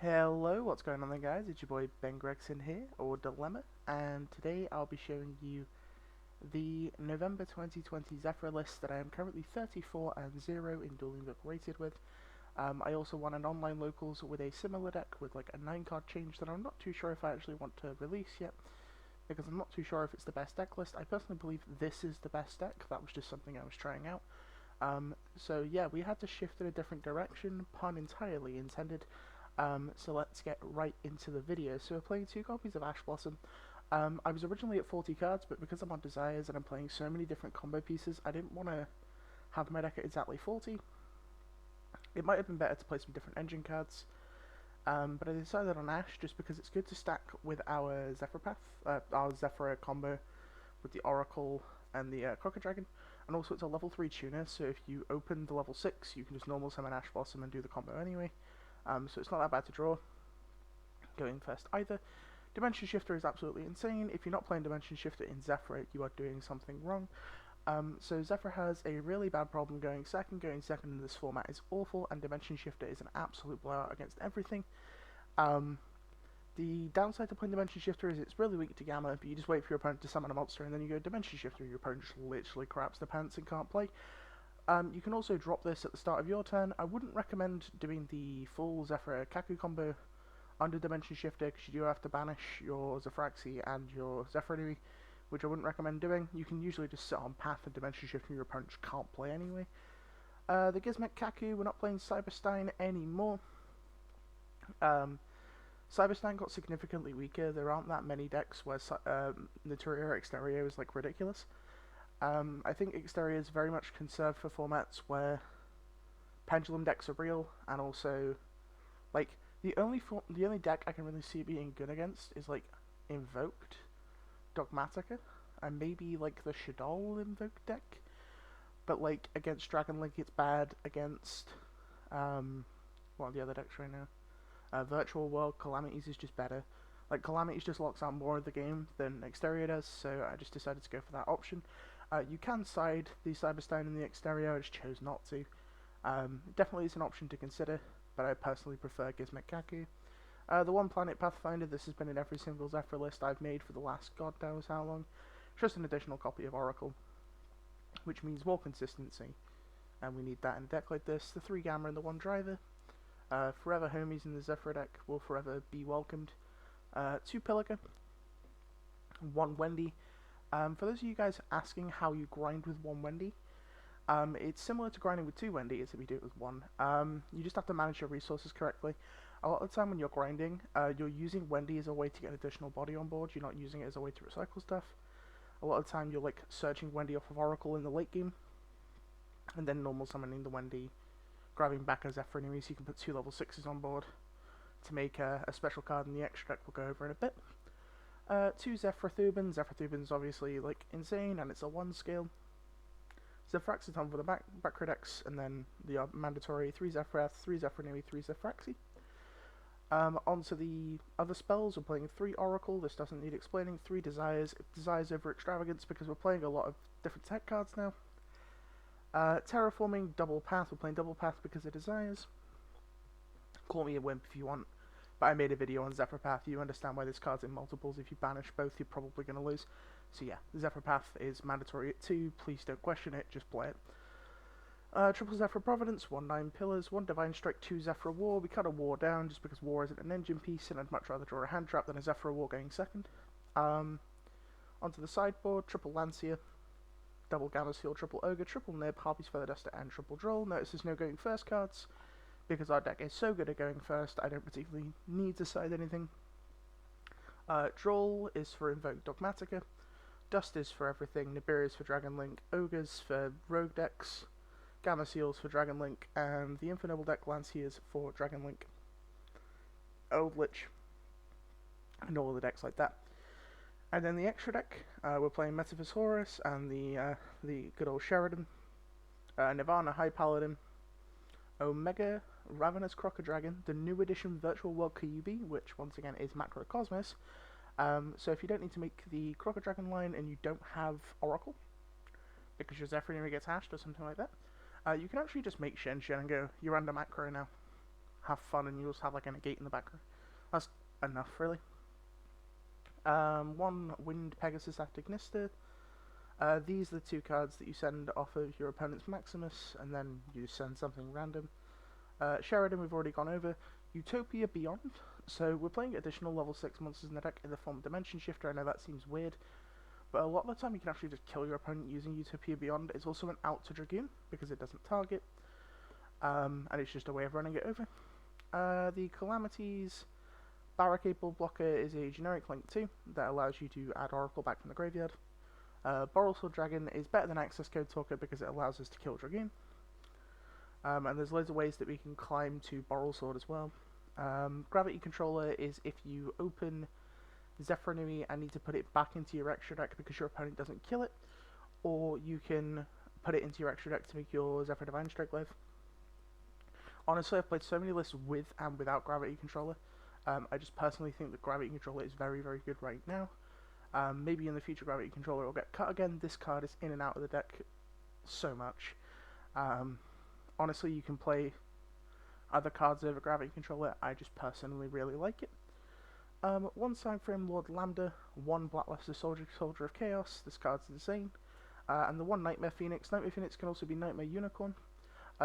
Hello, what's going on there guys? It's your boy Ben Gregson here, or Dilemma, and today I'll be showing you the November 2020 Zefra list that I am currently 34 and 0 in Dueling Book rated with. I also won an online locals with a similar deck with like a 9 card change that I'm not too sure if I actually want to release yet, because I'm not too sure if it's the best deck list. I personally believe this is the best deck, that was just something I was trying out. So yeah, we had to shift in a different direction, pun entirely intended. So let's get right into the video. So we're playing 2 copies of Ash Blossom. I was originally at 40 cards, but because I'm on Desires and I'm playing so many different combo pieces, I didn't want to have my deck at exactly 40. It might have been better to play some different engine cards, but I decided on Ash just because it's good to stack with our Zefra path, our Zefra combo with the Oracle and the Crocker Dragon, and also it's a level 3 tuner, so if you open the level 6, you can just normal summon Ash Blossom and do the combo anyway. So it's not that bad to draw going first either. Dimension Shifter is absolutely insane. If you're not playing Dimension Shifter in Zefra, you are doing something wrong. So Zefra has a really bad problem going second. Going second in this format is awful, and Dimension Shifter is an absolute blowout against everything. The downside to playing Dimension Shifter is it's really weak to Gamma, but you just wait for your opponent to summon a monster, and then you go Dimension Shifter, your opponent just literally craps the pants and can't play. You can also drop this at the start of your turn. I wouldn't recommend doing the full Zefra Kaku combo under Dimension Shifter, because you do have to banish your Zefraxi and your Zefra enemy, which I wouldn't recommend doing. You can usually just sit on path and Dimension Shifter and your opponent just can't play anyway. The Gizmek Kaku, we're not playing Cyberstein anymore. Cyberstein got significantly weaker. There aren't that many decks where Naturia Exterior is like ridiculous. I think Exterior is very much conserved for formats where pendulum decks are real, and also like the only deck I can really see being good against is like Invoked Dogmatica, and maybe like the Shaddoll Invoked deck. But like against Dragon Link, it's bad. Against what are the other decks right now? Virtual World Calamities is just better. Like Calamities just locks out more of the game than Exterior does, so I just decided to go for that option. You can side the Cyberstein in the Exterior, I just chose not to. Definitely is an option to consider, but I personally prefer Gizmek Kaku. The One Planet Pathfinder, this has been in every single Zefra list I've made for the last god knows how long. Just an additional copy of Oracle, which means more consistency, and we need that in a deck like this. The 3 Gamma and the 1 Driver. Forever homies in the Zefra deck will forever be welcomed. 2 Pilica, 1 Wendy. For those of you guys asking how you grind with 1 Wendy, it's similar to grinding with 2 Wendy as if you do it with 1. You just have to manage your resources correctly. A lot of the time when you're grinding, you're using Wendy as a way to get additional body on board, you're not using it as a way to recycle stuff. A lot of the time you're like searching Wendy off of Oracle in the late game, and then normal summoning the Wendy, grabbing back a Zefra enemy so you can put 2 level 6s on board to make a special card in the extra deck we'll go over in a bit. 2 Zefra Thubin. Zefra Thubin's obviously like insane, and it's a 1 scale. Zefraxiton for the back decks, and then the mandatory 3 Zefrath, 3 Zefra Nui, 3 Zefraxi. Onto the other spells, we're playing 3 Oracle, this doesn't need explaining, 3 Desires, Desires over Extravagance because we're playing a lot of different tech cards now. Terraforming, Double Path, we're playing Double Path because of Desires. Call me a wimp if you want, but I made a video on Zefra Path, you understand why this card's in multiples. If you banish both, you're probably going to lose. So yeah, Zefra Path is mandatory at 2, please don't question it, just play it. Triple Zefra Providence, 1 9 Pillars, 1 Divine Strike, 2 Zefra War. We cut a War down just because War isn't an engine piece, and I'd much rather draw a hand trap than a Zefra War going second. Onto the sideboard, Triple Lancia, Double Gamma Seal, Triple Ogre, Triple Nib, Harpy's Feather Duster, and Triple Droll. Notice there's no going first cards, because our deck is so good at going first, I don't particularly need to side anything. Droll is for Invoke Dogmatica, Dust is for everything, Nibiru is for Dragon Link, Ogres for Rogue decks, Gamma Seals for Dragon Link, and the Infinite deck Lanciers for Dragon Link, Eldritch, and all the decks like that. And then the extra deck, we're playing Metaphys Horus and the good old Sheridan, Nirvana High Paladin, Omega Ravenous Crocker Dragon, the new edition Virtual World KUB, which once again is Macrocosmos. So if you don't need to make the Crocker Dragon line and you don't have Oracle, because your Zefra gets hashed or something like that, you can actually just make Shen and go, you're under macro now. have fun, and you also have like a negate in the background. That's enough, really. One Wind Pegasus Actignista. These are the two cards that you send off of your opponent's Maximus, and then you send something random. Sheridan, we've already gone over. Utopia Beyond. So we're playing additional level 6 monsters in the deck in the form of Dimension Shifter. I know that seems weird, but a lot of the time you can actually just kill your opponent using Utopia Beyond. It's also an out to Dragoon, because it doesn't target, and it's just a way of running it over. The Calamities Barricade Ball Blocker is a generic link 2 that allows you to add Oracle back from the graveyard. Borrelsword Dragon is better than Access Code Talker because it allows us to kill Dragoon. And there's loads of ways that we can climb to Borrelsword as well. Gravity Controller is if you open Zefra and need to put it back into your extra deck because your opponent doesn't kill it, or you can put it into your extra deck to make your Zefra Divine Strike live. Honestly, I've played so many lists with and without Gravity Controller. I just personally think that Gravity Controller is very, very good right now. Maybe in the future Gravity Controller will get cut again. This card is in and out of the deck so much. Honestly, you can play other cards over Gravity Controller. I just personally really like it. One Sideframe Lord Lambda, one Blackluster Soldier of Chaos. This card's insane. And the one Nightmare Phoenix. Nightmare Phoenix can also be Nightmare Unicorn.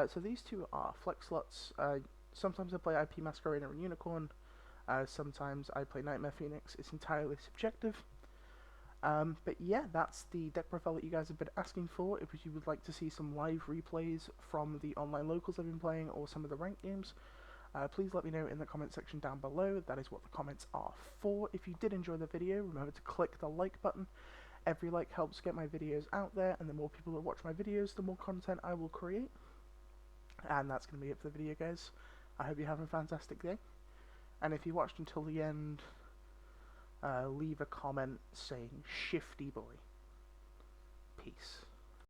So these two are flex slots. Sometimes I play IP Masquerader and Unicorn. Sometimes I play Nightmare Phoenix. It's entirely subjective. But yeah, that's the deck profile that you guys have been asking for. If you would like to see some live replays from the online locals I've been playing or some of the ranked games, please let me know in the comment section down below. That is what the comments are for. If you did enjoy the video, remember to click the like button. Every like helps get my videos out there, and the more people that watch my videos, the more content I will create. And that's going to be it for the video, guys. I hope you have a fantastic day. And if you watched until the end, leave a comment saying Shifty Boy. Peace.